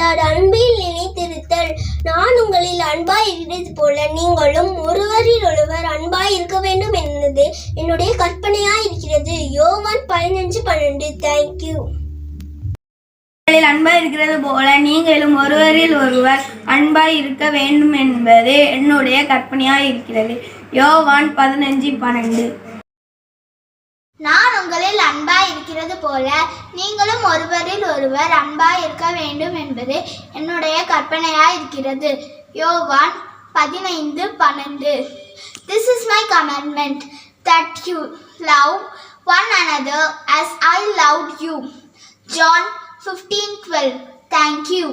செய்தார். அன்பில் நிலைத்திருத்தல். நான் உங்களில் அன்பாய் இருக்கிறது போல நீங்களும் ஒருவரில் ஒருவர் அன்பாய் இருக்க வேண்டும் என்பது என்னுடைய கற்பனையாய் இருக்கிறது. யோவான் 15:12. தேங்க்யூ. அன்பாய் இருக்கிறது போல நீங்களும் ஒருவரில் ஒருவர் அன்பாய் இருக்க வேண்டும் என்பது என்னுடைய கற்பனையாய் இருக்கிறது. யோவான் 15:12. நான் உங்களில் அன்பாய் இருக்கிறது போல நீங்களும் ஒருவரில் ஒருவர் அன்பாய் இருக்க வேண்டும் என்பது என்னுடைய கற்பனையாய் இருக்கிறது. யோவான் 15:12. This is my commandment, that you love one another as I loved you. John 15:12. Thank you.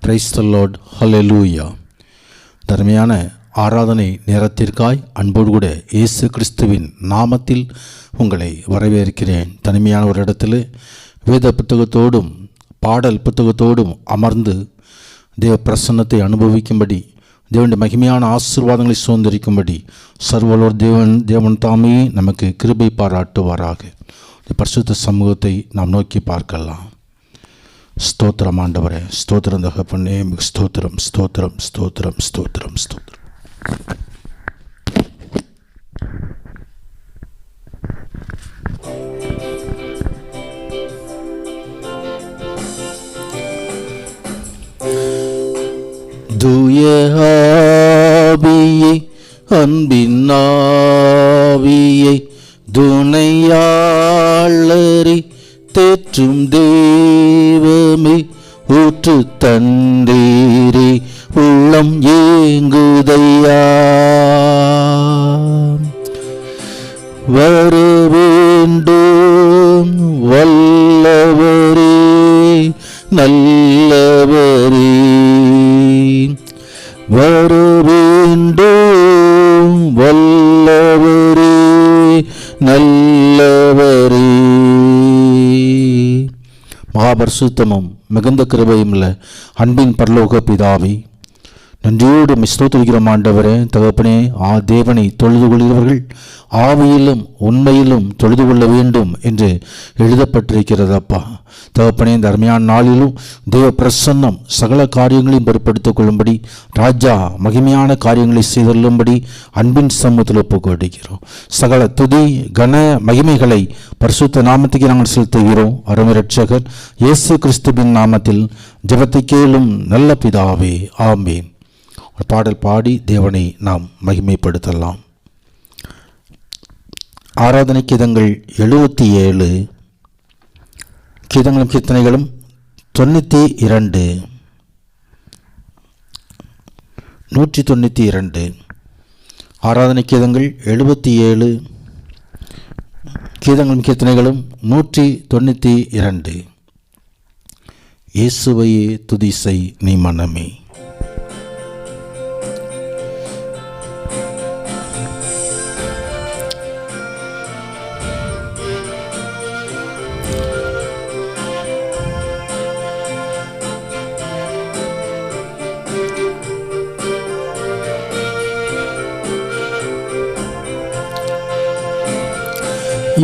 Praise the Lord. Hallelujah. தர்மையான ஆராதனை நேரத்திற்காய் அன்போடு கூட இயேசு கிறிஸ்துவின் நாமத்தில் உங்களை வரவேற்கிறேன். தனிமையான ஒரு இடத்துல வேத புத்தகத்தோடும் பாடல் புத்தகத்தோடும் அமர்ந்து தேவ பிரசன்னத்தை அனுபவிக்கும்படி, தேவனுடைய மகிமையான ஆசீர்வாதங்களை சுதந்திரிக்கும்படி சர்வலோர் தேவன் தாமே நமக்கு கிருபை பாராட்டுவாராக. பரிசுத்த சமூகத்தை நாம் நோக்கி பார்க்கலாம். ஸ்தோத்திரம் ஆண்டவரே, ஸ்தோத்திரம் தகப்பனே, ஸ்தோத்திரம் ஸ்தோத்திரம் ஸ்தோத்திரம் ஸ்தோத்திரம் ஸ்தோத்திரம். தூய ஆவியை, அன்பின் ஆவியை, துணையாளரை தேற்றும் தேவமே, ஊற்று தந்தீரே, உள்ளம் ஏங்குதையா. வர வேண்டும் வல்லவரே, நல்லவரே, வர வேண்டும் வல்லவரே, நல்லவரே. மகாபரிசுத்தமும் மிகுந்த கிருபையும் உள்ள அன்பின் பரலோக பிதாவே, நன்றியோடு ஸ்தோத்திரிக்கிறோம் ஆண்டவரே. தகப்பனே, தேவனை தொழுது கொள்கிறவர்கள் ஆவியிலும் உண்மையிலும் தொழுது கொள்ள வேண்டும் என்று எழுதப்பட்டிருக்கிறதப்பா. தகப்பனே, இந்த அருமையான நாளிலும் தேவ பிரசன்னம் சகல காரியங்களையும் பொறுப்படுத்திக் கொள்ளும்படி, ராஜா மகிமையான காரியங்களை செய்துள்ளபடி அன்பின் சமூகத்தில் ஒப்புக்கொடுக்கிறோம். சகல துதி கன மகிமைகளை பரிசுத்த நாமத்துக்கு நாங்கள் செலுத்துகிறோம். அருமை இரட்சகர் இயேசு கிறிஸ்துவின் நாமத்தில் ஜெபத்தை கேளும் நல்ல பிதாவே, ஆமேன். ஒரு பாடல் பாடி தேவனை நாம் மகிமைப்படுத்தலாம். ஆராதனை கீதங்கள் 77, கீதங்களும் கீர்த்தனைகளும் 92, 192. ஆராதனை கீதங்கள் 77, கீதங்களும் கீர்த்தனைகளும் 192. இயேசுவையே துதி செய் நீ மனமே.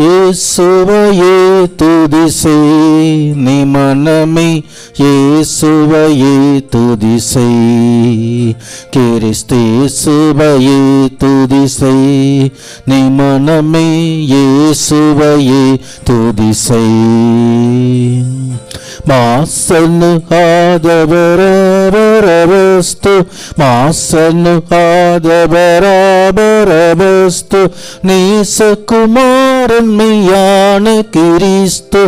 இயேசுவையே துதி செய் நீ மனமே, இயேசுவையே துதி செய், கிறிஸ்தேசுவையே துதி செய் நீ மனமே, இயேசுவையே துதி செய். மாசன்னு ஆதவரவரவஸ்து, மாசன்னு ஆதவரவரவஸ்து, நேசகுமாரன் மெய்யான கிறிஸ்து,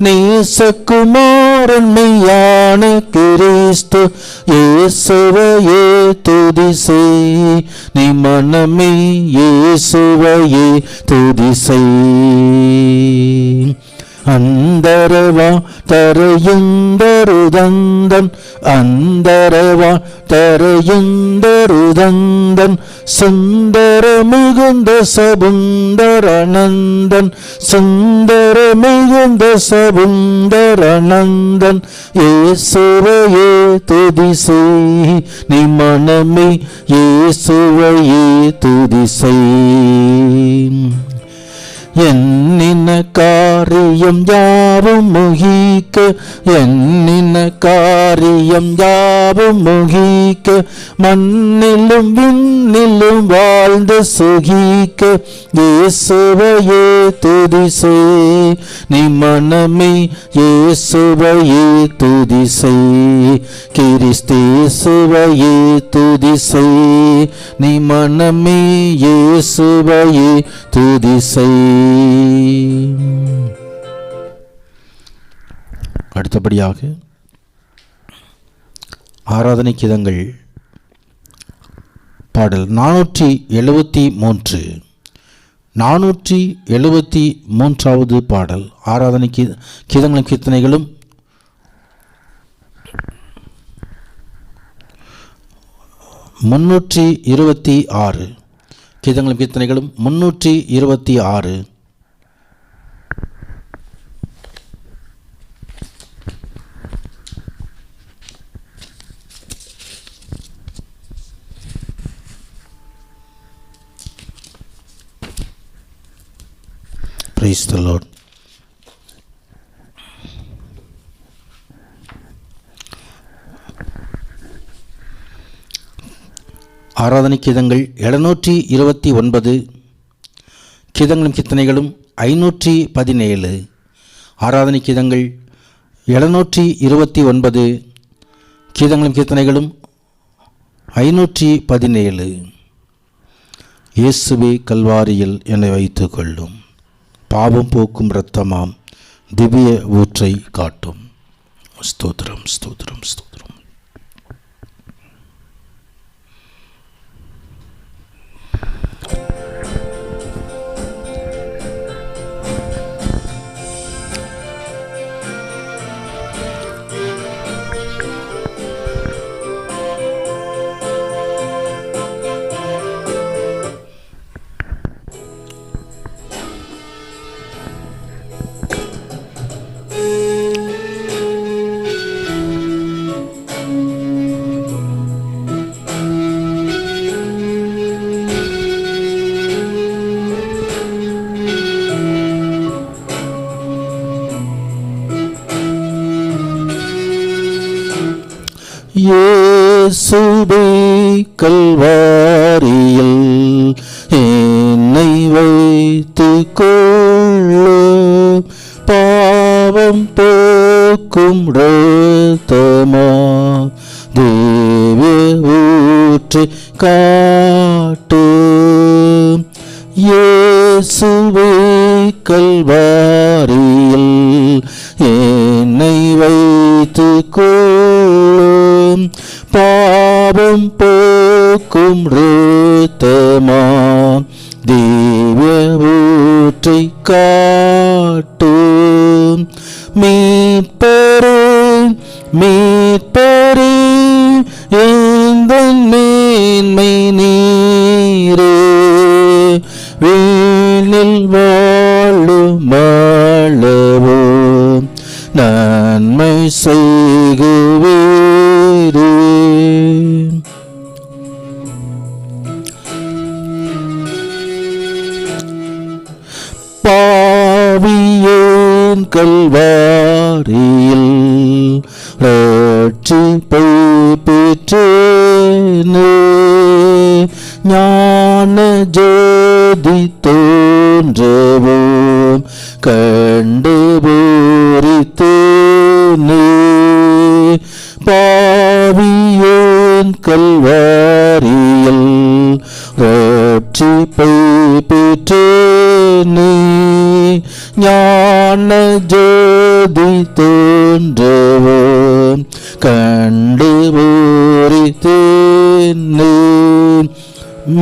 நேசகுமாரன் மெய்யான கிறிஸ்து, இயேசுவையே துதி செய் நீ மனமே, இயேசுவையே துதி செய். அந்தரவா தரையுந்தருதந்தன் அந்தரவா தரையுந்தருதந்தன் சுந்தர மிகுந்த சபுந்தரநந்தன் சுந்தர மிகுந்த சபுந்தரநந்தன் இயேசுவையே துதி செய் நீ மனமே இயேசுவையே துதி செய் என்னின காரியம் யாவும் முகிக்க என்னின காரியம் யாவும் முகிக்க மண்ணிலும் விண்ணிலும் வாழ்ந்து சுகிக்க இயேசுவையே துதி செய் நீ மனமே இயேசுவையே துதி செய் கிறிஸ்தேசுவையே துதி செய் நீ மனமே இயேசுவையே துதி செய். அடுத்தபடியாக ஆராதனை கீதங்கள் பாடல் 473 473வது பாடல் ஆராதனை கீதங்களும் கீர்த்தனைகளும் 326 கீதங்களும் கீர்த்தனைகளும் 326. Praise the Lord. ஆராதனை கீதங்கள் 729 கீதங்களும் கீர்த்தனைகளும் 517. ஆராதனை கீதங்கள் 729 கீதங்களும் கீர்த்தனைகளும் 517. இயேசுவே கல்வாரியில் என்னை வைத்து கொள்ளும் பாவம் போக்கும் இரத்தமாம் திவ்ய ஊற்றை காட்டும். ஸ்தோத்திரம் ஸ்தோத்திரம் ஸ்தோத்திரம். இயேசுவே கல்வாரியில் என்னை வைத்து கொள்ளும் பாவம் போக்கும் இரத்தமா திவ்ய ஊற்றை காட்டும். இயேசுவே கல்வாரியில் என்னை வைத்து கொள்ளும் பாவம் போக்கும் இரத்தமா திவ்ய ஊற்றை காட்டும். மீட்பரே மீட்பரே எந்தன் மேன்மை நீரே வீணில் வாழும் அளவோ நன்மை செய்குவீரே. பாவியேன் கல்வாரியில் ரட்சிப்பை பெற்றேனே ஞான ஜோதி தோன்றவும் கண்டு பூரித்தேனே. பாவியேன் கல்வாரியில் ரட்சிப்பை பெற்றேனே ஞான ஜோதி தோன்றவும் கண்டு பூரித்தேனே.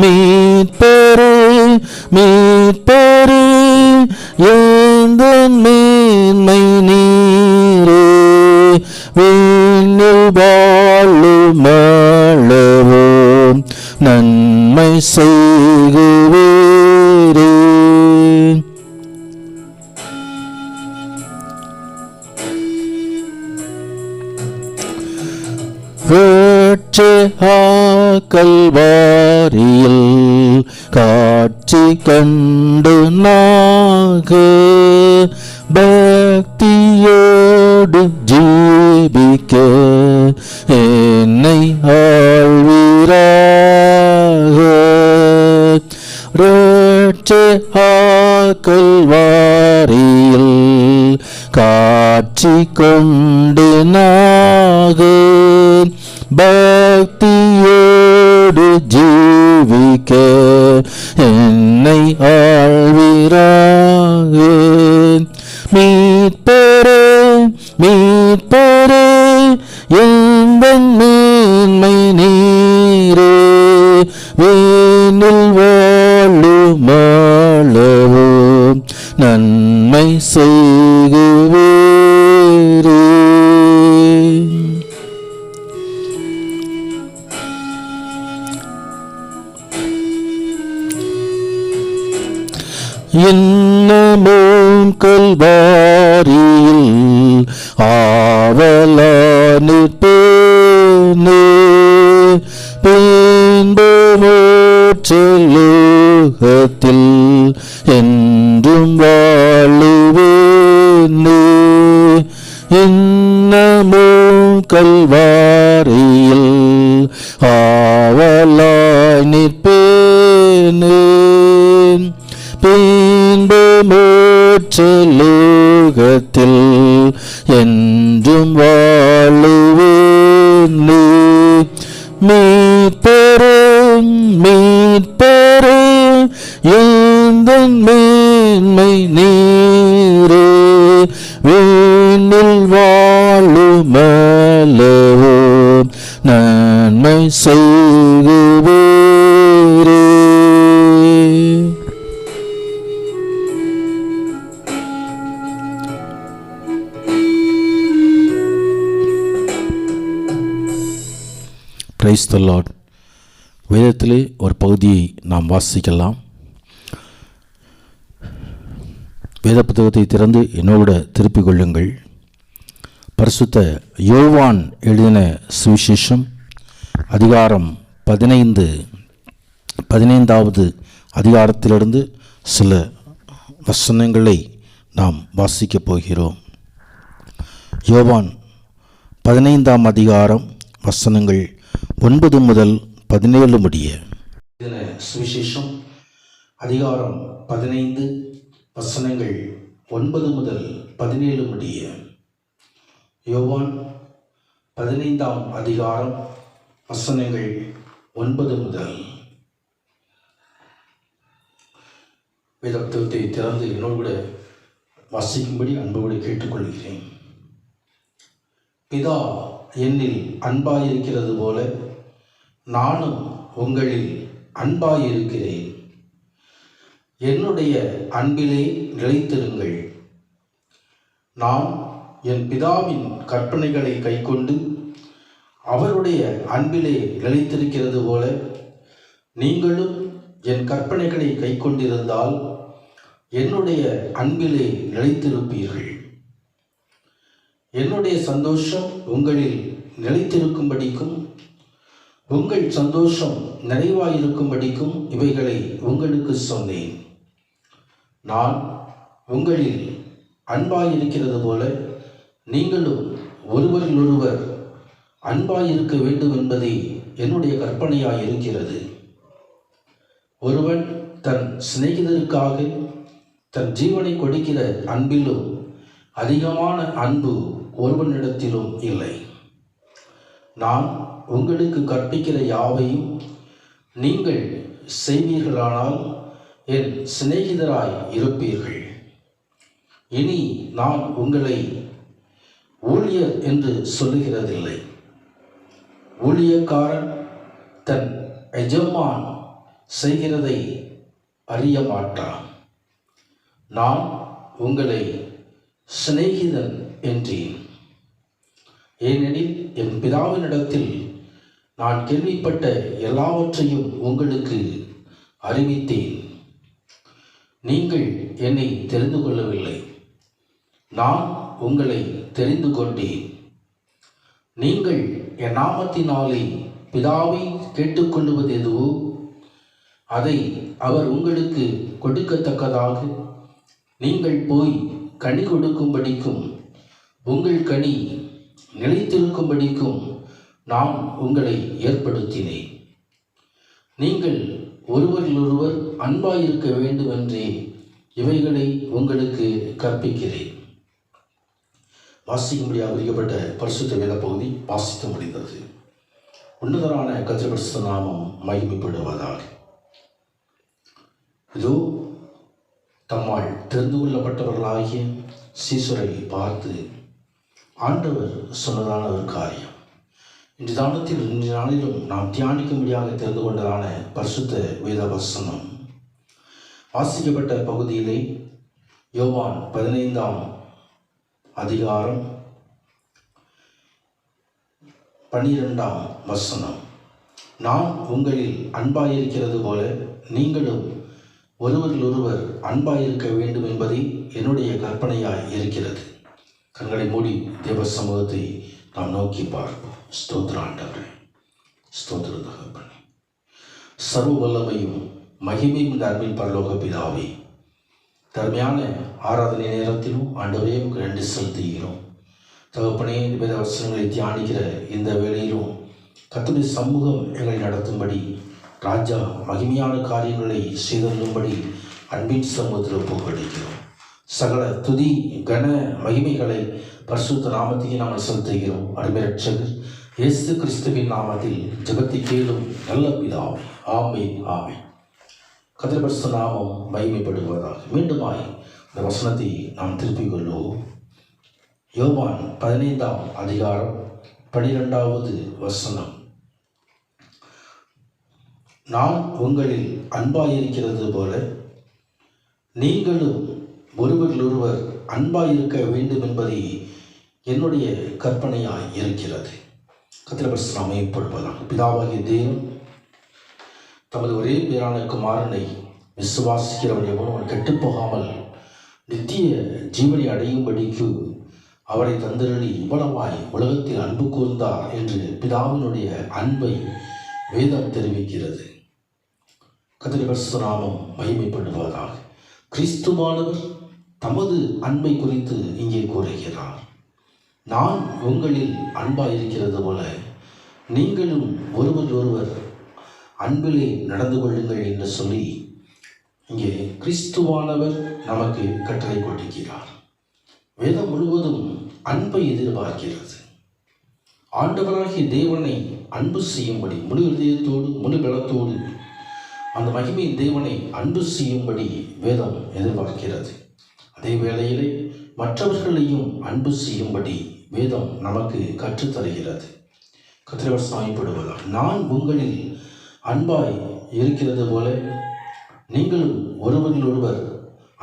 மீட்பரே மீட்பரே எந்தன் மேன்மை செய்குவீரே. கல்வாரியில் காட்சி கண்டு நாக பக்தியோடு ஜீவிக்க என்னை ஆழ்வீராக. கல்வாரியில் காட்சி கொண்டு நாக பக்தியோடு ஜீவிக்க என்னை ஆழ்வீராக. மீட்பரே மீட்பரே எந்தன் மேன்மை நீரே, வேனில் வாழுமாளவோ நன்மை செய்குவீரே. இன்னமும் கல்வாரியில் ஆவலா நிற்பேனே, பின்பு மோட்சலோகத்தில் என்றும் வாழுவேனே. இன்னமும் கல்வாரியில் ஆவலாய் நிற்பேனே, பின்பு மோட்சலோகத்தில் என்றும் வாழுவேனே. மீட்பரே மீட்பரே எந்தன் மேன்மை நீரே, வேனில் வாழுமளவோ நன்மை செய்குவீரே. Price the Lord. வேதத்திலே ஒரு பகுதியை நாம் வாசிக்கலாம். வேத புத்தகத்தை திறந்து என்னோட திருப்பிக் கொள்ளுங்கள். பரிசுத்த யோவான் எழுதின சுவிசேஷம் அதிகாரம் 15வது அதிகாரத்திலிருந்து சில வசனங்களை நாம் வாசிக்கப் போகிறோம். யோவான் 15ஆம் அதிகாரம் வசனங்கள் 9 முதல் 17 முடிய. சுவிசேஷம் அதிகாரம் 15 வசனங்கள் 9 முதல் 17 முடிய. யோவான் 15ஆம் அதிகாரம் வசனங்கள் 9 முதல். வேதத்தை திறந்து என்னோடு கூட வாசிக்கும்படி அன்போடு கேட்டுக்கொள்கிறேன். பிதா என்னில் அன்பாயிருக்கிறது போல நானும் உங்களில் அன்பாயிருக்கிறேன். என்னுடைய அன்பிலே நிலைத்திருங்கள். நான் என் பிதாவின் கற்பனைகளை கைக்கொண்டு அவருடைய அன்பிலே நிலைத்திருக்கிறது போல நீங்களும் என் கற்பனைகளை கைக்கொண்டிருந்தால் என்னுடைய அன்பிலே நிலைத்திருப்பீர்கள். என்னுடைய சந்தோஷம் உங்களில் நிலைத்திருக்கும்படிக்கும் உங்கள் சந்தோஷம் நிறைவாயிருக்கும்படிக்கும் இவைகளை உங்களுக்கு சொன்னேன். நான் உங்களில் அன்பாயிருக்கிறது போல நீங்களும் ஒருவரிலொருவர் அன்பாயிருக்க வேண்டும் என்பதே என்னுடைய கற்பனையாயிருக்கிறது. ஒருவன் தன் சிநேகிதருக்காக தன் ஜீவனை கொடுக்கிற அன்பிலும் அதிகமான அன்பு ஒருவனிடத்திலும் இல்லை. நான் உங்களுக்கு கற்பிக்கிற யாவையும் நீங்கள் செய்வீர்களானால் என் சிநேகிதராய் இருப்பீர்கள். இனி நான் உங்களை ஊழியர் என்று சொல்லுகிறதில்லை. ஊழியக்காரன் தன் எஜமான் செய்கிறதை அறிய மாட்டான். நான் உங்களை சிநேகிதன் என்றேன். ஏனெனில் என் பிதாவினிடத்தில் நான் கேள்விப்பட்ட எல்லாவற்றையும் உங்களுக்கு அறிவித்தேன். நீங்கள் என்னை தெரிந்து கொள்ளவில்லை, நான் உங்களை தெரிந்து கொண்டேன். நீங்கள் என் நாமத்தினாலே பிதாவை கேட்டுக்கொள்வது எதுவோ அதை அவர் உங்களுக்கு கொடுக்கத்தக்கதாக நீங்கள் போய் கனி கொடுக்கும்படிக்கும் உங்கள் கனி நிலைத்திருக்கும்படிக்கும் நான் உங்களை ஏற்படுத்தினேன். நீங்கள் ஒருவரிலொருவர் அன்பாயிருக்க வேண்டுமென்றே இவைகளை உங்களுக்கு கற்பிக்கிறேன். வாசிக்கும்படியாக அறியப்பட்ட பரிசுத்த வேத பகுதி வாசித்து முடிந்தது. உன்னதரான கர்த்தருடைய பரிசுத்த நாமம் மகிமைப்படுவதாக. இதோ தம்மால் தெரிந்து கொள்ளப்பட்டவர்களாகிய சீசுரை பார்த்து ஆண்டவர் சொன்னதான ஒரு காரியம் இன்று நாளிலும் நாம் தியானிக்கும்படியாக தெரிந்து கொண்டதான பரிசுத்த வேத வசனம் வாசிக்கப்பட்ட பகுதியிலே யோவான் 15ஆம் அதிகாரம் 12ஆம் வசனம், நான் உங்களில் அன்பாயிருக்கிறது போல நீங்களும் ஒருவரிலொருவர் அன்பாயிருக்க வேண்டும் என்பதே என்னுடைய கற்பனையாய் இருக்கிறது. கண்களை மூடி தேவ சமூகத்தை நாம் நோக்கி பார்ப்போம். ஸ்தோத்திர ஆண்டவரே, ஸ்தோத்திர தகப்பனே, சர்வ வல்லமையும் மகிமையும் இந்த அன்பின் பரலோக பிதாவே, தர்மையான ஆராதனை நேரத்திலும் ஆண்டவரே உங்களுக்கு நன்றி செலுத்துகிறோம். தகப்பனே, வேத வசனங்களை தியானிக்கிற இந்த வேளையிலும் கர்த்தருடைய சமூகம் எங்களை நடத்தும்படி, ராஜா மகிமையான காரியங்களை செய்தருளும்படி அன்பின் சமூகத்தில் ஒப்புக்கொடுக்கிறோம். சகல துதி கன மகிமைகளை பரிசுத்த நாமத்தையும் நாம் செலுத்துகிறோம். அருமை ரட்சகர் இயேசு கிறிஸ்துவின் நாமத்தில் ஜெபத்தை கேளும் நல்ல பிதாவே, ஆமென், ஆமென். கர்த்தருடைய பரிசுத்த நாமம் மகிமைப்படுவதாக. மீண்டுமாய் இந்த வசனத்தை நாம் திருப்பிக் கொள்வோம். யோவான் 15ஆம் அதிகாரம் 12வது வசனம், நான் உங்களில் அன்பாயிருக்கிறது போல நீங்களும் ஒருவரிலொருவர் அன்பாயிருக்க வேண்டும் என்பதே என்னுடைய கற்பனையாய் இருக்கிறது. கர்த்தருடைய பரிசுத்த நாமம் மகிமைப்படுவதாக. பிதாவாகிய தேவன் தமது ஒரே பேரான குமாரனை விசுவாசிக்கிறவன் எவனும் கெட்டுப்போகாமல் நித்திய ஜீவனை அடையும்படிக்கு அவரை தந்தருளி இவ்வளவாய் உலகத்தில் அன்பு கூர்ந்தார் என்று பிதாவினுடைய அன்பை வேதம் தெரிவிக்கிறது. கர்த்தருடைய பரிசுத்த நாமம் மகிமைப்படுவதாக. கிறிஸ்துவானவர் தமது அன்பை குறித்து இங்கே கூறுகிறார். நான் உங்களில் அன்பாயிருக்கிறது போல நீங்களும் ஒருவர் அன்பிலே நடந்து கொள்ளுங்கள் என்று சொல்லி இங்கே கிறிஸ்துவானவர் நமக்கு கட்டளை கொடுக்கிறார். வேதம் முழுவதும் அன்பை எதிர்பார்க்கிறது. ஆண்டவராகிய தேவனை அன்பு செய்யும்படி முழு இதயத்தோடு முழு பலத்தோடு அந்த மகிமையின் தேவனை அன்பு செய்யும்படி வேதம் எதிர்பார்க்கிறது. அதே வேளையிலே மற்றவர்களையும் அன்பு செய்யும்படி வேதம் நமக்கு கற்றுத்தருகிறது. கர்த்தருடைய சாயப்படுவதால் நான் உங்களில் அன்பாய் இருக்கிறது போல நீங்களும் ஒருவரிலொருவர்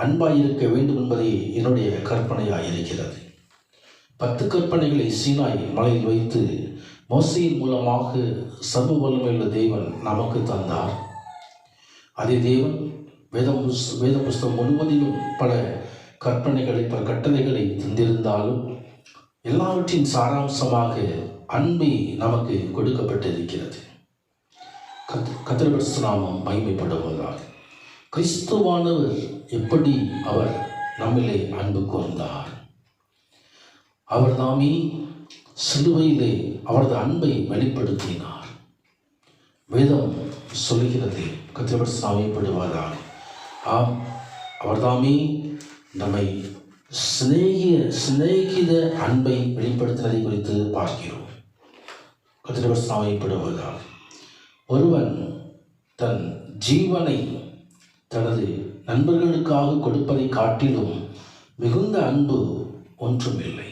அன்பாயிருக்க வேண்டும் என்பதே என்னுடைய கற்பனையாய் இருக்கிறது. 10 கற்பனைகளை சீனாய் மலையில் வைத்து மோசேயின் மூலமாக சர்வ வல்லமையுள்ள தேவன் நமக்கு தந்தார். அதே தேவன் வேத புஸ்தகம் முழுவதிலும் பல கற்பனைகளை பல கட்டளைகளை தந்திருந்தாலும் எல்லாவற்றின் சாராம்சமாக அன்பை நமக்கு கொடுக்கப்பட்டிருக்கிறது. கர்த்தருடைய பரிசுத்த நாமம் மகிமைப்படுவதாக. கிறிஸ்துவானவர் எப்படி அவர் நம்மிலே அன்பு கூர்ந்தார். அவர் தாமே சிலுவையிலே அவரது அன்பை வெளிப்படுத்தினார். வேதம் சொல்லுகிறது. கர்த்தருடைய பரிசுத்த நாமம் மகிமைப்படுவதாக. ஆம், அவர் தாமே நம்மை சிநேகித அன்பை வெளிப்படுத்தினதை குறித்து பார்க்கிறோம். கர்த்தருடைய பரிசுத்த நாமம் மகிமைப்படுவதாக. ஒருவன் தன் ஜீவனை தனது நண்பர்களுக்காக கொடுப்பதை காட்டிலும் மிகுந்த அன்பு ஒன்றுமில்லை.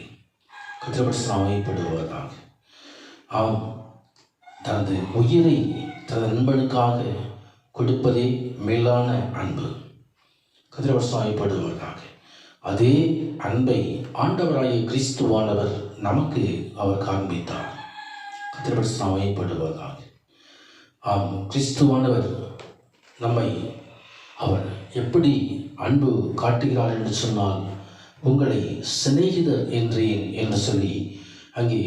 கர்த்தருடைய பரிசுத்த நாமம் மகிமைப்படுவதாக. ஆம், தனது உயிரை தனது நண்பனுக்காக கொடுப்பதே மேலான அன்பு. கர்த்தருடைய பரிசுத்த நாமம் மகிமைப்படுவதாக. அதே அன்பை ஆண்டவராகிய கிறிஸ்துவானவர் நமக்கு அவர் காண்பித்தார். கர்த்தருடைய பரிசுத்த நாமம் மகிமைப்படுவதாக. ஆம், கிறிஸ்துவானவர் நம்மை அவர் எப்படி அன்பு காட்டுகிறார் என்று சொன்னால், உங்களை சிநேகிதர் என்றேன் என்று சொல்லி அங்கே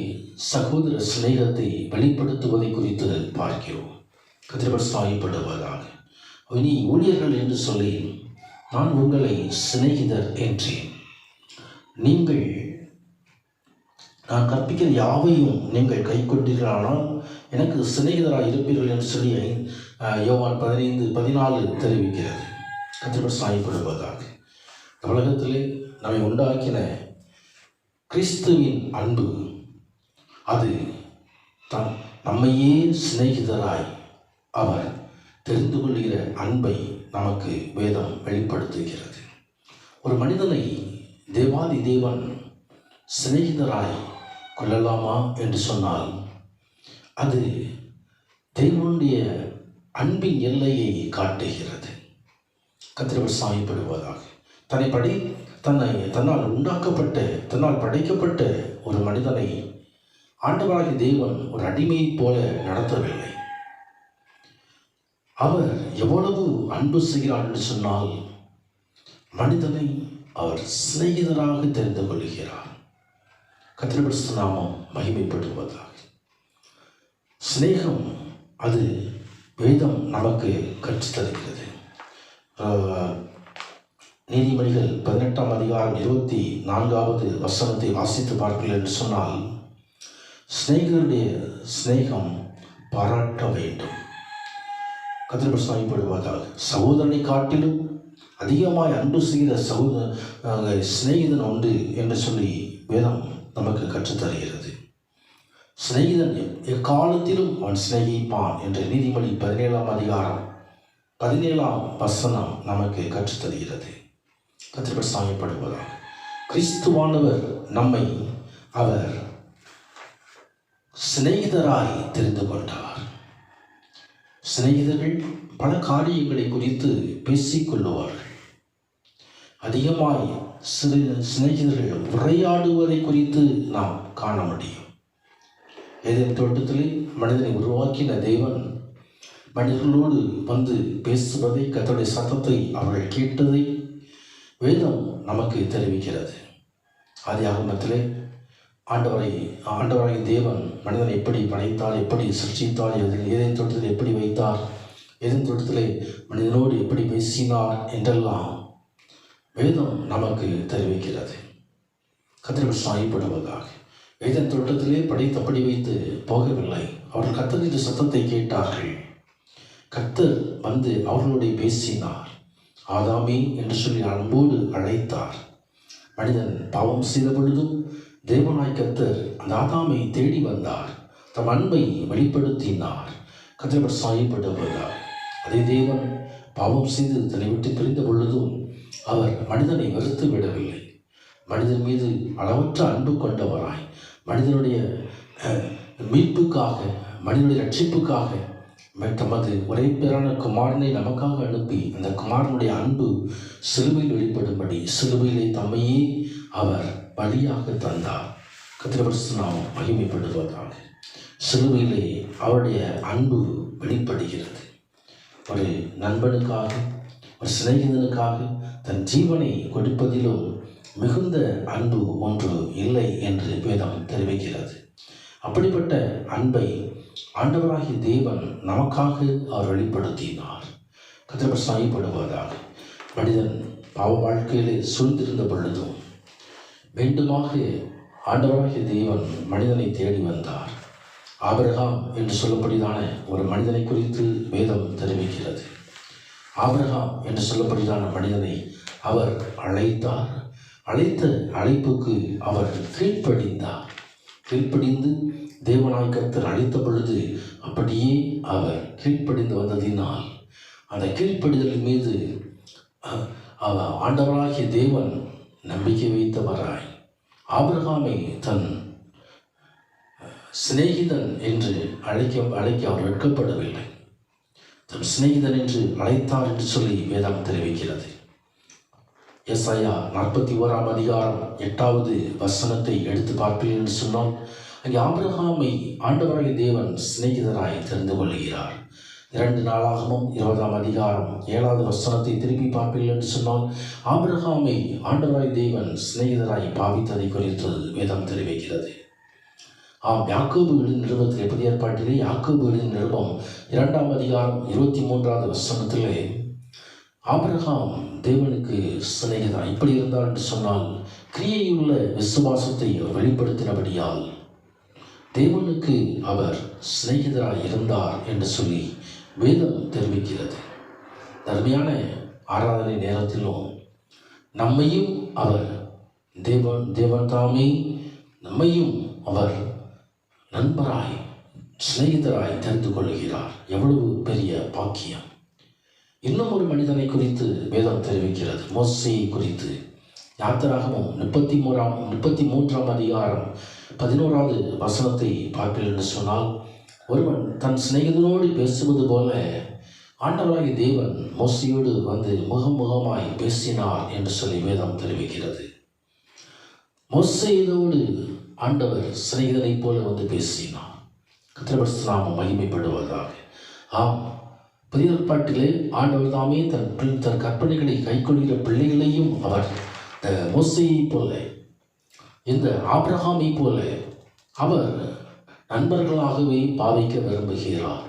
சகோதர சிநேகத்தை வெளிப்படுத்துவதை குறித்து பார்க்கிறோம். கர்த்தர் சாயப்படுவதாக. இனி ஊழியர்கள் என்று சொல்லி நான் உங்களை சிநேகிதர் என்றேன். நீங்கள் நான் கற்பிக்கிற யாவையும் நீங்கள் கை கொண்டீர்களானால் எனக்கு சிநேகிதராக இருப்பீர்கள் என்று சொல்லி யோவான் 15:14 தெரிவிக்கிறது. கர்த்தர் சாயப்படுவதாக. உலகத்திலே நம்மை உண்டாக்கின கிறிஸ்துவின் அன்பு அது நம்மையே சிநேகிதராய் அவர் தெரிந்து கொள்கிற அன்பை நமக்கு வேதம் வெளிப்படுத்துகிறது. ஒரு மனிதனை தேவாதி தேவன் சிநேகிதராய் கொள்ளலாமா என்று சொன்னால் அது தேவனுடைய அன்பின் எல்லையை காட்டுகிறது. கர்த்தர் சாயப்படுவதாக. தன்னால் உண்டாக்கப்பட்ட, தன்னால் படைக்கப்பட்ட ஒரு மனிதனை ஆண்டவராகிய தேவன் ஒரு அடிமையைப் போல நடத்தவில்லை. அவர் எவ்வளவு அன்பு செய்கிறார் என்று சொன்னால் மனிதனை அவர் சிநேகிதராக தெரிந்து கொள்கிறார். கர்த்தருடைய நாமம் மகிமைப்படுவதாக. சிநேகம் அது வேதம் நமக்கு கற்றுத்தருகிறது. நீதிமொழிகள் 18ஆம் அதிகாரம் 24வது வசனத்தை வாசித்து பார்க்கிறீர்கள் என்று சொன்னால், சிநேகிதருடைய சிநேகம் பாராட்ட வேண்டும். கர்த்தர் சாயப்படுவதாக. சகோதரனை காட்டிலும் அதிகமாய் அன்பு செய்கிற சிநேகிதன் உண்டு என்று சொல்லி வேதம் நமக்கு கற்றுத்தருகிறது. சிநேகிதன் எக்காலத்திலும் அவன் சிநேகிப்பான் என்று நீதிமொழி 17ஆம் அதிகாரம் 17ஆம் வசனம் நமக்கு கற்றுத்தருகிறது. கர்த்தர் சாயப்படுவதாக. கிறிஸ்துவானவர் நம்மை அவர் சிநேகிதராய் தெரிந்து கொண்டார். சிநேகிதர்கள் பல காரியங்களை குறித்து பேசிக்கொள்ளுவார்கள். அதிகமாய் சிநேகிதர்கள் உரையாடுவதை குறித்து நாம் காண முடியும். ஏதேன் தோட்டத்திலே மனிதனை உருவாக்கின தேவன் மனிதர்களோடு வந்து பேசுவதை, கர்த்தருடைய சத்தத்தை அவர்கள் கேட்டதை வேதம் நமக்கு தெரிவிக்கிறது. ஆதியாகமத்திலே ஆண்டவராகிய தேவன் மனிதனை எப்படி படைத்தார், எப்படி சிருஷ்டித்தார், ஏதேன் தோட்டத்தில் எப்படி வைத்தார், ஏதேன் தோட்டத்திலே மனிதனோடு எப்படி பேசினார் என்றெல்லாம் வேதம் நமக்கு தெரிவிக்கிறது. கர்த்தர் சாயப்படுவதாக. ஏதேன் தோட்டத்திலே படைத்தபடி வைத்து போகவில்லை. அவர்கள் கர்த்தரின் சத்தத்தை கேட்டார்கள். கர்த்தர் வந்து அவர்களோடு பேசினார். ஆதாமே என்று சொல்லி அன்போடு அழைத்தார். மனிதன் பாவம் செய்த பொழுதும் தேவனாய் கர்த்தர் அந்த ஆதாமை தேடி வந்தார். தம் அன்பை வெளிப்படுத்தினார். கர்த்தர் சாயப்படுவதார். அதே தேவன் பாவம் செய்து தன்னை விட்டு பிரிந்த பொழுதும் அவர் மனிதனை வெறுத்து விடவில்லை. மனிதன் மீது அளவற்ற அன்பு கொண்டவராய் மனிதனுடைய மீட்புக்காக, மனிதனுடைய ரட்சிப்புக்காக தமது ஒரே பேரான குமாரனை நமக்காக அனுப்பி அந்த குமாரனுடைய அன்பு சிலுவையில் வெளிப்படும்படி சிலுவையிலே தம்மையே அவர் பலியாக தந்தார். கர்த்தர் நாமம் மகிமைப்படுவதாக. சிலுவையிலே அவருடைய அன்பு வெளிப்படுகிறது. ஒரு நண்பனுக்காக, ஒரு சிநேகிதனுக்காக தன் ஜீவனை கொடுப்பதிலும் மிகுந்த அன்பு ஒன்று இல்லை என்று வேதம் தெரிவிக்கிறது. அப்படிப்பட்ட அன்பை ஆண்டவராகிய தேவன் நமக்காக அவர் வெளிப்படுத்தினார். கர்த்தர் சாயப்படுவதாக. மனிதன் பாவ வாழ்க்கையிலே சூழ்ந்திருந்த பொழுதும் மீண்டுமாக ஆண்டவராகிய தேவன் மனிதனை தேடி வந்தார். ஆபிரகாம் என்று சொல்லப்படிதான ஒரு மனிதனை குறித்து வேதம் தெரிவிக்கிறது. ஆபிரகாம் என்று சொல்லப்படிதான மனிதனை அவர் அழைத்தார். அழைத்த அழைப்புக்கு அவர் கீழ்ப்படிந்தார். கீழ்ப்படிந்து தேவனாய் கர்த்தர் அழைத்த பொழுது அப்படியே அவர் கீழ்ப்படிந்து வந்ததினால் அந்த கீழ்ப்படிதலின் மீது ஆண்டவராகிய தேவன் நம்பிக்கை வைத்தவராய் ஆபிரகாமை தன் சிநேகிதன் என்று அழைக்க அவர் வெட்கப்படவில்லை. தன் சிநேகிதன் என்று அழைத்தார் என்று சொல்லி வேதம் தெரிவிக்கிறது. எசாயா 41ஆம் அதிகாரம் 8வது வசனத்தை எடுத்து பார்ப்பீர்கள் என்று சொன்னால், அங்கே ஆபிரகாமை ஆண்டவராகிய தேவன் சிநேகிதராய் தெரிந்து கொள்கிறார். 2 நாளாகமும் 20ஆம் அதிகாரம் 7வது வசனத்தை திருப்பி பார்ப்பீர்கள் என்று சொன்னால், ஆபிரகாமை ஆண்டவராய் தேவன் சிநேகிதராய் பாவித்ததை குறித்து வேதம் தெரிவிக்கிறது. யாக்கோபு எழுதின நிருபத்திலே, புதிய ஏற்பாட்டிலே யாக்கோபு எழுதின நிருபம் 2ஆம் அதிகாரம் 23வது வசனத்திலே, ஆபிரகாம் தேவனுக்கு சிநேகிதன் இப்படி இருந்தார் என்று சொன்னால், கிரியையுள்ள விசுவாசத்தை அவர் வெளிப்படுத்தினபடியால் தேவனுக்கு அவர் சிநேகிதராய் இருந்தார் என்று சொல்லி வேதம் தெரிவிக்கிறது. தர்மையான ஆராதனை நேரத்திலும் நம்மையும் அவர் தேவன் தாமே நம்மையும் அவர் நண்பராய் சிநேகிதராய் தெரிந்து கொள்கிறார். எவ்வளவு பெரிய பாக்கியம்! இன்னும் ஒரு மனிதனை குறித்து வேதம் தெரிவிக்கிறது, மோசேயை குறித்து. யாத்திராகமம் 33ஆம் அதிகாரம் 11வது வசனத்தை பார்ப்பீர்கள் என்று சொன்னால், ஒருவன் தன் சிநேகிதனோடு பேசுவது போல ஆண்டவராகிய தேவன் மோசேயோடு வந்து முகமுகமாய் பேசினார் என்று சொல்லி வேதம் தெரிவிக்கிறது. மோசேயோடு ஆண்டவர் சிநேகிதனைப் போல வந்து பேசினார். கர்த்தருடைய நாமம் மகிமைப்படுவதாக. புதிய ஏற்பாட்டிலே ஆண்டவர் தாமே தன் கற்பனைகளை கைக்கொள்கிற பிள்ளைகளையும் அவர் மோசேயைப் போல, இந்த ஆபிரகாமை போல அவர் நண்பர்களாகவே பாவிக்க விரும்புகிறார்.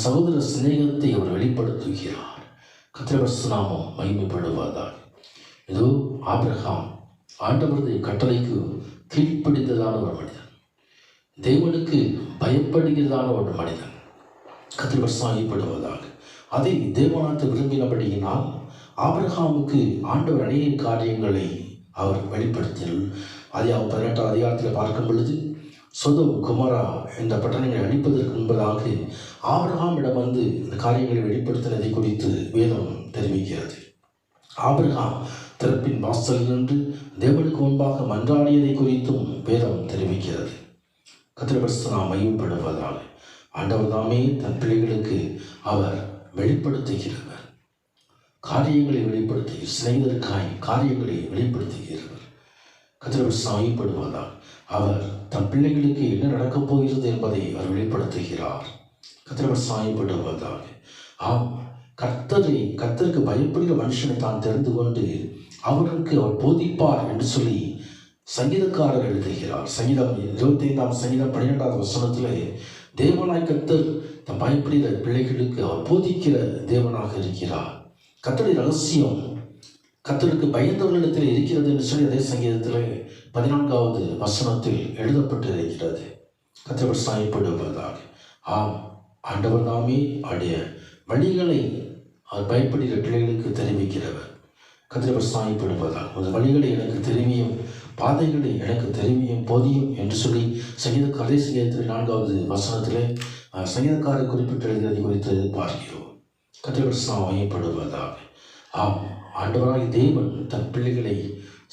சகோதர சிநேகத்தை அவர் வெளிப்படுத்துகிறார். கர்த்தருடைய நாமம் மகிமைப்படுவதாக. இதோ ஆபிரகாம் ஆண்டவரது கட்டளைக்கு கீழ்ப்படிந்ததான ஒரு மனிதன், தேவனுக்கு பயப்படுகிறதான ஒரு மனிதன். கர்த்தருடைய மகிமைப்படுவதாக. அதை தேவனாத்து விரும்பினபடியினால் ஆபிரகாமுக்கு ஆண்டவர் அநேக காரியங்களை அவர் வெளிப்படுத்தினார். ஆதியாகமம் 18ஆம் அதிகாரத்தில் பார்க்கும் பொழுது, சோதோம் குமோரா என்ற பட்டணங்களை அழிப்பதற்கு முன்பதாக ஆபிரகாமிடம் வந்து இந்த காரியங்களை வெளிப்படுத்தினதை குறித்து வேதம் தெரிவிக்கிறது. ஆபிரகாம் திறப்பின் வாசலில் நின்று தேவனுக்கு முன்பாக மன்றாடியதை குறித்தும் வேதம் தெரிவிக்கிறது. கர்த்தருடைய நாமம் மகிமைப்படுவதாக. ஆண்டவர் தாமே தன் பிள்ளைகளுக்கு அவர் வெளிப்படுத்துகிறவர். காரியங்களை வெளிப்படுத்துகிறார். சிநேகிதருக்காய் காரியங்களை வெளிப்படுத்துகிறவர். கர்த்தருடைய மகிமைப்படுவதாக. அவர் தன் பிள்ளைகளுக்கு என்ன நடக்கப் போகிறது என்பதை அவர் வெளிப்படுத்துகிறார். கர்த்தருடைய மகிமைப்படுவதாக. கர்த்தருக்கு பயப்படுகிற மனுஷனை தான் தெரிந்து கொண்டு அவருக்கு அவர் போதிப்பார் என்று சொல்லி சங்கீதக்காரர் எழுதுகிறார். சங்கீதம் 25ஆம் சங்கீதம் 12வது வசனத்திலே, தேவனாய் கர்த்தர் தன் பயப்படுகிற பிள்ளைகளுக்கு அவர் போதிக்கிற தேவனாக இருக்கிறார். கர்த்தருடைய ரகசியம் கர்த்தருக்கு பயந்தவர்களிடத்தில் இருக்கிறது என்று சொல்லி அதே சங்கீதத்தில் 14வது வசனத்தில் எழுதப்பட்டு இருக்கிறது. கர்த்தருடைய மகிமைப்படுவதாக. ஆண்டவர் தாமே அவருடைய வழிகளை அவர் பயப்படுகிற பிள்ளைகளுக்கு தெரிவிக்கிறவர். கர்த்தருடைய மகிமைப்படுவதாக. அந்த வழிகளை எனக்கு தெரிவியும், பாதைகளை எனக்கு தெரிவியும் போதியும் என்று சொல்லி அதே சங்கீதத்தில் 4வது வசனத்திலே சங்கீதக்காரர் குறிப்பிட்டு எழுதியதை குறித்து பார்க்கிறோம். கர்த்தருடைய மகிமைப்படுவதாக. ஆண்டவராகிய தேவன் தன் பிள்ளைகளை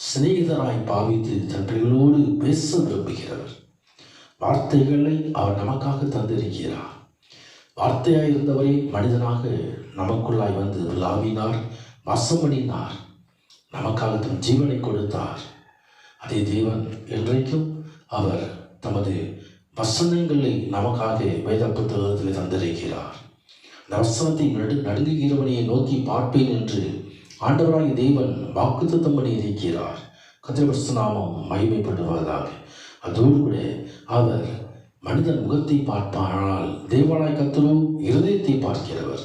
சிநேகிதராய் பாவித்து தன் பிள்ளைகளோடு பேச விரும்புகிறவர். வார்த்தைகளை அவர் நமக்காக தந்திருக்கிறார். வார்த்தையாய் இருந்தவரை மனிதனாக நமக்குள்ளாய் வந்து விளாவினார், வாசம் பண்ணினார், நமக்காக தன் ஜீவனை கொடுத்தார். அதே தேவன் என்றைக்கும் அவர் தமது வசனங்களை நமக்காக வேத புத்தகத்தில் தந்திருக்கிறார். இந்த வசனத்தை நடுங்குகிறவனையை நோக்கி பார்ப்பேன் என்று ஆண்டவராகிய தேவன் வாக்குத்தத்தம் பண்ணி இருக்கிறார். கர்த்தருடைய நாமம் மகிமைப்படுவதாக. அதோடு கூட அவர் மனிதன் முகத்தை பார்ப்பானால் தேவனாய் கர்த்தரோ இருதயத்தை பார்க்கிறவர்.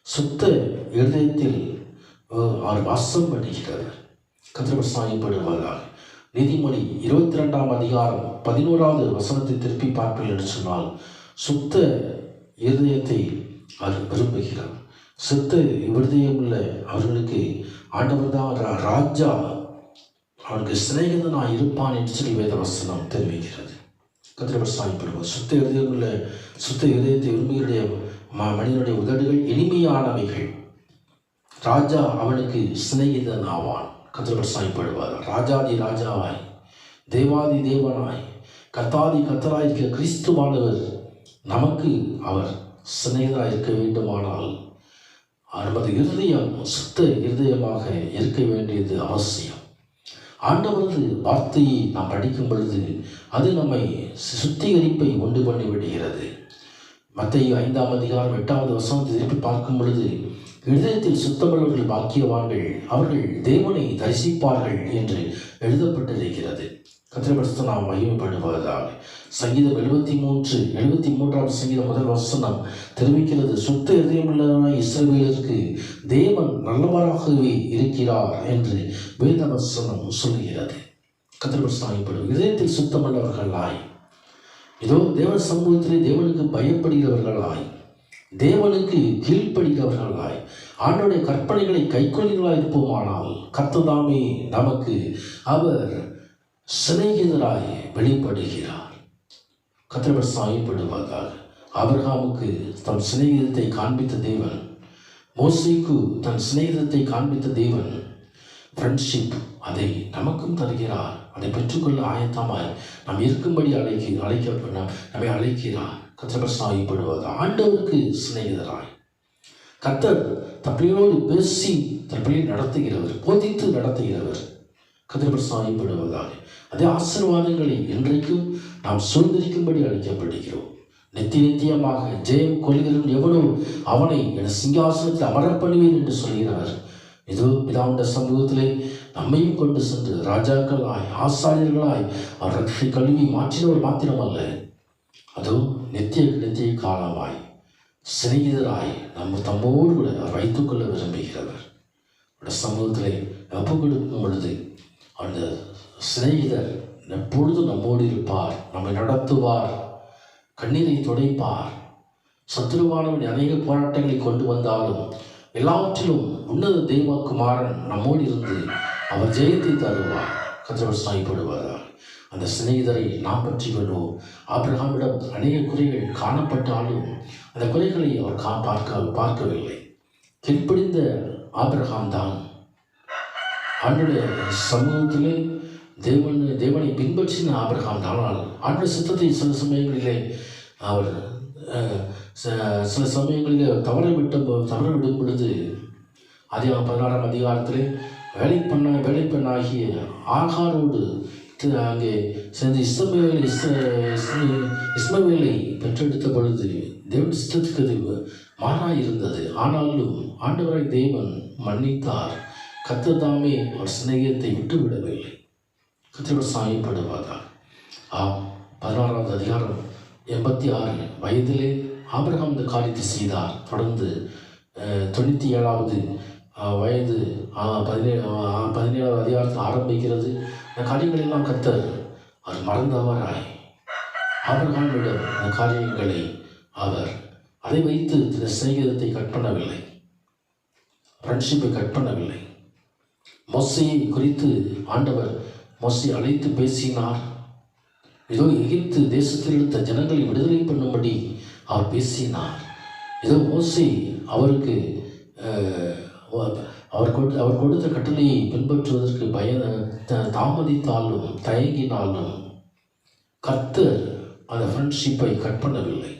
சுத்த இருதயத்தில் அவர் வாசம் பண்ணுகிறவர். கர்த்தருடைய மகிமைப்படுவதாக. நீதிமொழி 22ஆம் அதிகாரம் 11வது வசனத்தை திருப்பி பார்ப்பீர்கள் என்று சொன்னால், சுத்த இருதயத்தை அவர் விரும்புகிறார். சுத்த இருதயம் உள்ள அவர்களுக்கு ஆண்டவர் தான் ராஜா, அவனுக்கு சிநேகிதனாய் இருப்பான் என்று சொல்லி வேத வசனம் தெரிவிக்கிறது. கர்த்தருடைய மகிமைப்படுவார். சுத்த இருதயம் உள்ள சுத்த இருதயத்தை விரும்புகிற மனிதனுடைய உதடுகள் இனிமையானவைகள். ராஜா அவனுக்கு சிநேகிதன் ஆவான். கர்த்தருடைய மகிமைப்படுவார். ராஜாதி ராஜாவாய், தேவாதி தேவனாய், கர்த்தாதி கர்த்தராய் இருக்கிற கிறிஸ்துவானவர் நமக்கு அவர் சிநேகிதராக இருக்க வேண்டுமானால் நமது இருதயம் சுத்த இருதயமாக இருக்க வேண்டியது அவசியம். ஆண்டவரது வார்த்தையை நாம் படிக்கும் பொழுது அது நம்மை சுத்திகரிப்பை உண்டு பண்ணி விடுகிறது. மத்தேயு 5ஆம் அதிகாரம் 8வது வசனத்தை திருப்பி பார்க்கும் பொழுது, இதயத்தில் சுத்தமுள்ளவர்கள் பாக்கியவான்கள், அவர்கள் தேவனை தரிசிப்பார்கள் என்று எழுதப்பட்டிருக்கிறது. கர்த்தருடைய பரிசுத்த நாமம் மகிமைப்படுவதாக. சங்கீதம் 73வது சங்கீதம் முதல் வசனம் தெரிவிக்கிறது, சுத்த இதயமுள்ளவராய் இஸ்ரவேலருக்கு தேவன் நல்லவராகவே இருக்கிறார் என்று வேத வசனம் சொல்லுகிறது. கர்த்தருடைய பரிசுத்த நாமம் மகிமைப்படுவது. இதயத்தில் சுத்தமுள்ளவர்களாய், இதோ தேவ சமூகத்திலே தேவனுக்கு பயப்படுகிறவர்களாய், தேவனுக்கு கீழ்ப்படுகிறவர்களாய், ஆண்டவருடைய கற்பனைகளை கைக்கொள்கிறவர்களாய் இருப்போமானால் கர்த்ததாமே நமக்கு அவர் சிநேகிதராய் வெளிப்படுகிறார். கர்த்தர் சாயப்படுவதாக. ஆபிரகாமுக்கு தன் சிநேகிதத்தை காண்பித்த தேவன், மோசேக்கு தன் சிநேகிதத்தை காண்பித்த தேவன் ஃப்ரெண்ட்ஷிப் அதை நமக்கும் தருகிறார். அதை பெற்றுக்கொள்ள ஆயத்தமாய் நாம் இருக்கும்படி நம்மை அழைக்கிறார். கர்த்தர் சாயப்படுவது. ஆண்டவருக்கு சிநேகிதராய் கர்த்தர் தப்பியோடு பேசி தப்பியை நடத்துகிறவர், போதித்து நடத்துகிறவர். கர்த்தர் சாயப்படுவதாக. அதே ஆசீர்வாதங்களை இன்றைக்கும் நாம் சுதந்திரிக்கும்படி அழைக்கப்படுகிறோம். நித்தியமாக ஜெயம் கொள்கிறவன் எவனோ அவனை என் சிங்காசனத்தில் அமரப் பண்ணுவேன் என்று சொல்கிறவர். இதோ பிதாவுடைய சமூகத்திலே நம்மையும் கொண்டு சென்று ராஜாக்களாய் ஆசாரியர்களாய் அவர் ரட்சை கல்வி மாற்றினவர் மாத்திரமல்ல, அதோ நித்திய காலமாய் சிநேகிதராய் நம்ம தம்மோடு கூட வைத்துக்கொள்ள விரும்புகிறவர். அவருடைய சமூகத்திலே ஒப்பு கொடுக்கும் பொழுது அந்த சிநேகிதர் எப்பொழுதும் நம்மோடு இருப்பார், நம்மை நடத்துவார், கண்ணீரை துடைப்பார். சத்துருவானவன் அநேக போராட்டங்களை கொண்டு வந்தாலும் எல்லாவற்றிலும் உன்னத தெய்வகுமாரன் நம்மோடு இருந்து அவர் ஜெயத்தை தருவார். கர்த்தர் சாயப்படுவார். அந்த சிநேகிதரை நாம் பற்றி கொள்வோம். ஆபிரகாமிடம் அநேக குறைகள் காணப்பட்டாலும் அந்த குறைகளை அவர் பார்க்கவில்லை. கீழ்ப்படிந்த ஆபிரகாம் தான் ஆண்டுடைய சமூகத்திலே தேவனை பின்பற்றின ஆபிரகாம் தான். ஆனால் ஆண்டுடைய சித்தத்தை சில சமயங்களிலே அவர் சில சமயங்களிலே தவறவிடும் பொழுது 16ஆம் அதிகாரத்திலே வேலைப்பெண்ணாகிய ஆகாரோடு அங்கே சேர்ந்து இஸ்மவேலை பெற்றெடுத்த பொழுது தேவன் சித்தத்துக்கு அது மாறாயிருந்தது. ஆனாலும் ஆண்டவராய் தேவன் மன்னித்தார். கர்த்தர் தாமே அவர் சிநேகிதத்தை விட்டுவிடவில்லை. கர்த்தர் சாயப்படுவதாக. 16வது அதிகாரம் 86 வயதிலே ஆபிரகாம் இந்த காரியத்தை செய்தார். தொடர்ந்து 97வது வயது 17வது அதிகாரத்தில் ஆரம்பிக்கிறது. இந்த காரியங்கள் எல்லாம் கர்த்தர் அவர் மறந்தவராய் ஆபிரகாமிடம் இந்த காரியங்களை அவர் அதை வைத்து சிநேகிதத்தை கட் பண்ணவில்லை, ஃப்ரெண்ட்ஷிப்பை கட் பண்ணவில்லை. மோசேயை குறித்து ஆண்டவர் மோசேயை அழைத்து பேசினார். இதோ எகிப்து தேசத்தில் எடுத்த ஜனங்களை விடுதலை பண்ணும்படி அவர் பேசினார். இதோ மோசே அவருக்கு அவர் கொடுத்த கட்டளையை பின்பற்றுவதற்கு தாமதித்தாலும் தயங்கினாலும் கர்த்தர் அந்த ஃப்ரெண்ட்ஷிப்பை கட் பண்ணவில்லை.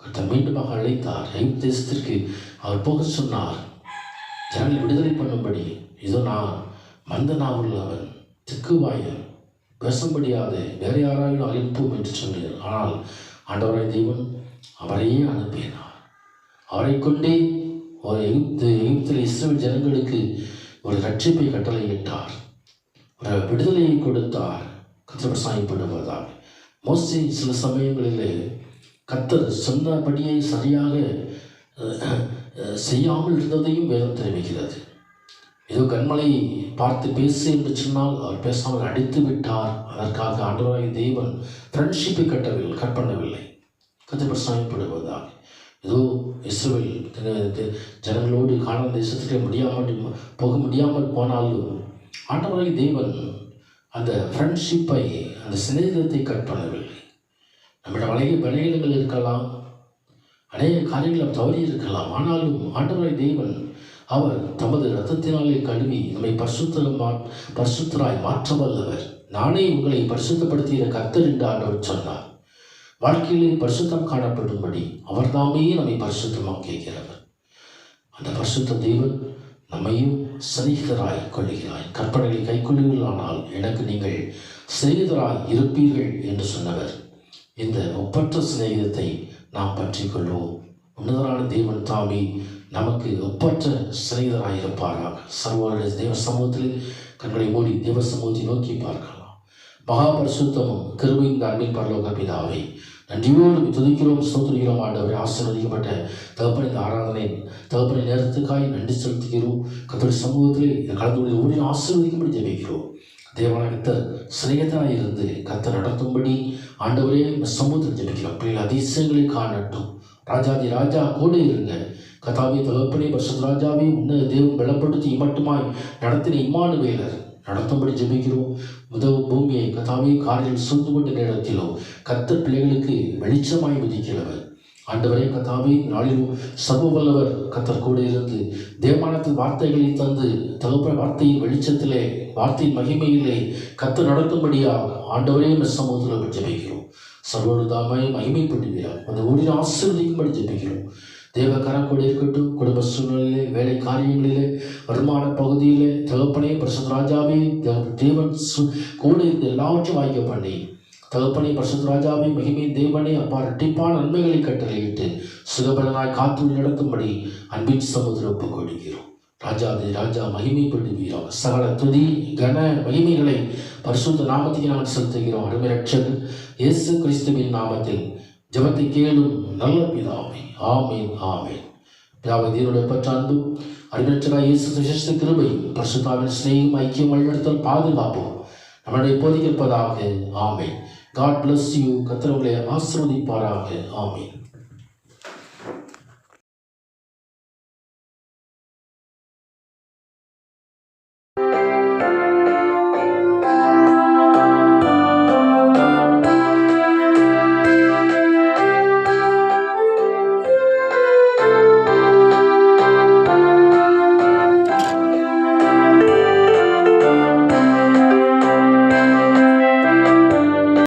கர்த்தர் மீண்டுமாக அழைத்தார். எகிப்து தேசத்திற்கு அவர் போக சொன்னார், ஜனங்களை விடுதலை பண்ணும்படி. இதோ நான் மந்த நாவுள்ளவன், திக்குவாயன், பேச முடியாது, வேறு யாராலும் அனுப்பும் என்று சொன்னார். ஆனால் ஆண்டவராய் தேவன் அவரையே அனுப்பினார். அவரை கொண்டே ஒரு எகிப்தில் இஸ்ரவேல் ஜனங்களுக்கு ஒரு ரட்சிப்பை கட்டளையிட்டார், ஒரு விடுதலையை கொடுத்தார். கர்த்தர் சாயப்படுவதாக. மோசே சில சமயங்களிலே கர்த்தர் சொன்னபடியே சரியாக செய்யாமல் இருந்ததையும் வேதம் தெரிவிக்கிறது. ஏதோ கண்மலை பார்த்து பேசு என்று சொன்னால் அவர் பேசாமல் அடித்து விட்டார். அதற்காக ஆண்டவராகிய தேவன் ஃப்ரெண்ட்ஷிப்பை கட் பண்ணவில்லை. கர்த்தர் சாயப்படுவதாக. ஏதோ இஸ்ரவேல் ஜனங்களோடு கானான் தேசத்துக்கு போக முடியாமல் போனாலும் ஆண்டவராகிய தேவன் அந்த ஃப்ரெண்ட்ஷிப்பை, அந்த சிநேகிதத்தை கட் பண்ணவில்லை. நம்மிடம் அநேக பலவீனங்கள் இருக்கலாம், அநேக காரியங்கள் தவறி இருக்கலாம். ஆனாலும் ஆண்டவராகிய தேவன் அவர் தமது இரத்தத்தினாலே கழுவி நம்மை பரிசுத்தராய் மாற்ற வல்லவர். நானே உங்களை பரிசுத்தப்படுத்துகிற கர்த்தர் என்று ஆண்டவர் சொன்னார். வாழ்க்கையிலே பரிசுத்தம் காணப்படும்படி அவர் தாமே நம்மை பரிசுத்தமாக்குகிறவர். அந்த பரிசுத்த தேவன் நம்மையும் சிநேகிதராய் கொள்ளுகிறாய். கற்பனைகளை கைக்கொள்ளுவீர்களானால் எனக்கு நீங்கள் சிநேகிதராய் இருப்பீர்கள் என்று சொன்னவர் இந்த ஒப்பற்ற சிநேகிதத்தை நாம் பற்றிக்கொள்வோம். உன்னதரான தேவன் தாமே நமக்கு ஒப்பற்ற சிநேகிதராயிருப்பாராக. சர்வருடைய தேவ சமூகத்தில் கண்களை மூடி தேவ சமூகத்தை நோக்கி பார்க்கலாம். மகா பரிசுத்தமும் கிருபையும் அன்பின் பரலோக பிதாவே, நன்றியோடு துதிக்கிறோம், ஸ்தோத்திரிக்கிறோம். ஆண்டவரை ஆசீர்வதிக்கப்பட்ட தகப்பனை இந்த ஆராதனை தகப்பனை நேரத்துக்காய் நன்றி செலுத்துகிறோம். கர்த்தருடைய சமூகத்திலே இந்த கலந்து ஊரில் ஆசீர்வதிக்கும்படி ஜெபிக்கிறோம். தேவனான கர்த்தர் சிநேகிதனாக இருந்து கர்த்தர் நடத்தும்படி ஆண்டவரே சமூகத்தில் ஜெபிக்கிறோம். பிள்ளைகள் அதிசயங்களை காணட்டும். ராஜாதி ராஜா கூட இருங்க. கர்த்தாவே தகப்பனே பரிசுத்த ராஜாவே உன்ன தேவன் பலப்படுத்தி மட்டுமாய் நடத்தின இம்மானுவேலர் நடத்தும்படி ஜெபிக்கிறோம். முதல் பூமியை கர்த்தாவே காரில் சூழ்ந்து கொண்ட நேரத்திலோ கர்த்தர் பிள்ளைகளுக்கு வெளிச்சமாய் உதிக்கிறவர். ஆண்டவரே கர்த்தாவே நாளிலும் சர்வ வல்லவர் கர்த்தர் கூட இருந்து தேவமானத்தின் வார்த்தைகளை தந்து தகப்பன வார்த்தையின் வெளிச்சத்திலே வார்த்தையின் மகிமையிலே கர்த்தர் நடத்தும்படியாக ஆண்டவரே சமூகத்தில் ஜெபிக்கிறோம். சர்வதாமை மகிமைப்படுவீராக அந்த ஊரில் ஆசீர்வதிக்கும்படி ஜெபிக்கிறோம். தேவ கரக்கூட இருக்கட்டும். குடும்ப சூழ்நிலையிலே, வேலை காரியங்களிலே, வருமான பகுதியிலே தகப்பனே பரிசுத்த ராஜாவே தேவன் கூட இருந்து எல்லாவற்றையும் வாய்க்க பண்ணி தகப்பனே பரிசுத்த ராஜாவே மகிமை தேவனே அப்பா இரட்டிப்பான நன்மைகளை கட்டளையிட்டு சுகபலனாய் காத்து நடத்தும்படி அன்பின் சமுதிரம் ஒப்புக் கொடுக்கிறோம். ராஜாதி ராஜா மகிமைப்படுவீராக. சகல துதி கன மகிமைகளை பரிசுத்த நாமத்துக்கு நாங்கள் செலுத்துகிறோம். அருமை ரட்சகர் இயேசு கிறிஸ்துவின் நாமத்தில் ஜெபத்தை கேளும் நல்ல பிதாவே. ஆமேன் ஆமேன். பிதாவை தேவனுடைய பற்ற அன்பும் அறிவற்றராய் இயேசு கிறிஸ்து கிருபையும் பரிசுத்தாவின் சிநேகம் ஐக்கியம் வழிநடத்தல் பாதுகாப்போம் நம்முடைய போதிக்கப்பதாக. ஆமேன். God bless you. கர்த்தர் உங்களை ஆசீர்வதிப்பாராக. ஆமேன்.